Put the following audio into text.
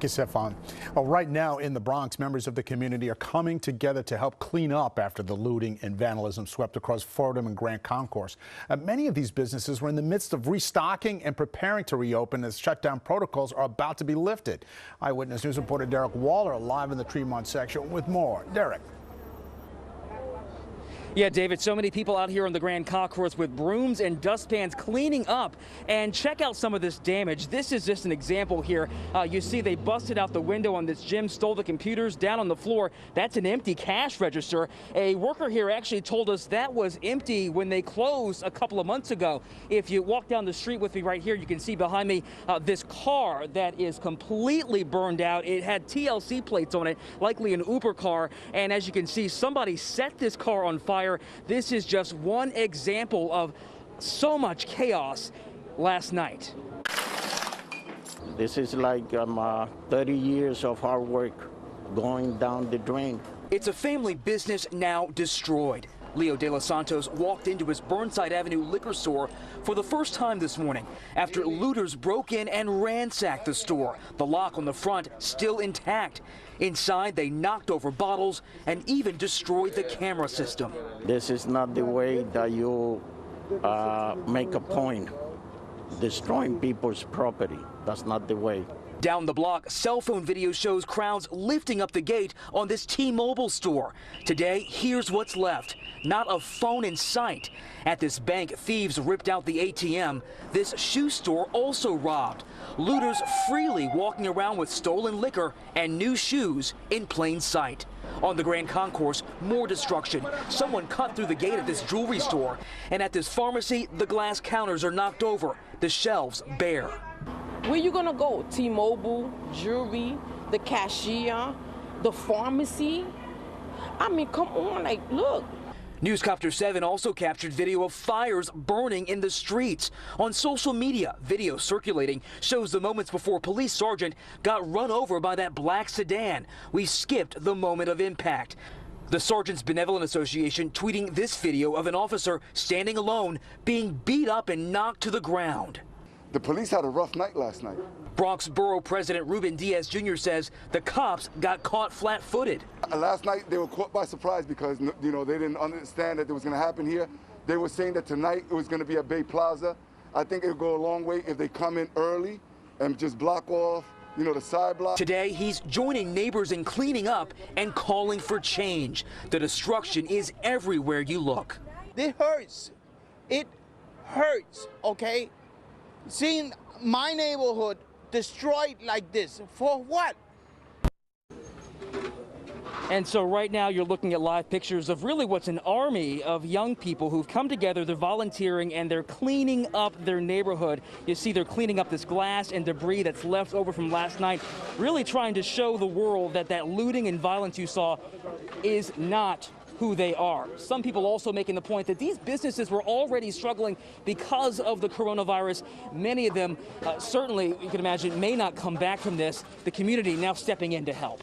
you, Stefan. Well, right now in the Bronx, members of the community are coming together to help clean up after the looting and vandalism swept across Fordham and Grand Concourse. Many of these businesses were in the midst of restocking and preparing to reopen as shutdown protocols are about to be lifted. Eyewitness News reporter Derek Waller live in the Tremont section with more. Derek. Yeah, David, so many people out here on the Grand Concourse with brooms and dustpans cleaning up. And check out some of this damage. This is just an example here. You see they busted out the window on this gym, stole the computers. Down on the floor, that's an empty cash register. A worker here actually told us that was empty when they closed a couple of months ago. If you walk down the street with me right here, you can see behind me this car that is completely burned out. It had TLC plates on it, likely an Uber car. And as you can see, somebody set this car on fire. This is just one example of so much chaos last night. This is like 30 years of hard work going down the drain. It's a family business now destroyed. Leo De Los Santos walked into his Burnside Avenue liquor store for the first time this morning after looters broke in and ransacked the store. The lock on the front still intact. Inside, they knocked over bottles and even destroyed the camera system. This is not the way that you make a point, destroying people's property. That's not the way. Down the block, cell phone video shows crowds lifting up the gate on this T-Mobile store. Today, here's what's left. Not a phone in sight. At this bank, thieves ripped out the ATM. This shoe store also robbed. Looters freely walking around with stolen liquor and new shoes in plain sight. On the Grand Concourse, more destruction. Someone cut through the gate at this jewelry store. And at this pharmacy, the glass counters are knocked over, the shelves bare. Where you gonna go? T-Mobile, jewelry, the cashier, the pharmacy? I mean, come on, like, look. NewsCopter 7 also captured video of fires burning in the streets. On social media, video circulating shows the moments before a police sergeant got run over by that black sedan. We skipped the moment of impact. The Sergeants Benevolent Association tweeting this video of an officer standing alone being beat up and knocked to the ground. The police had a rough night last night. Bronx Borough President Ruben Diaz Jr. says the cops got caught flat-footed. Last night they were caught by surprise because, you know, they didn't understand that it was going to happen here. They were saying that tonight it was going to be at Bay Plaza. I think it would go a long way if they come in early and just block off, you know, the side block. Today, he's joining neighbors in cleaning up and calling for change. The destruction is everywhere you look. It hurts. It hurts, okay? Seeing my neighborhood destroyed like this, for what? And so right now you're looking at live pictures of really what's an army of young people who've come together, they're volunteering, and they're cleaning up their neighborhood. You see they're cleaning up this glass and debris that's left over from last night, really trying to show the world that that looting and violence you saw is not who they are. Some people also making the point that these businesses were already struggling because of the coronavirus. Many of them certainly, you can imagine, may not come back from this. The community now stepping in to help.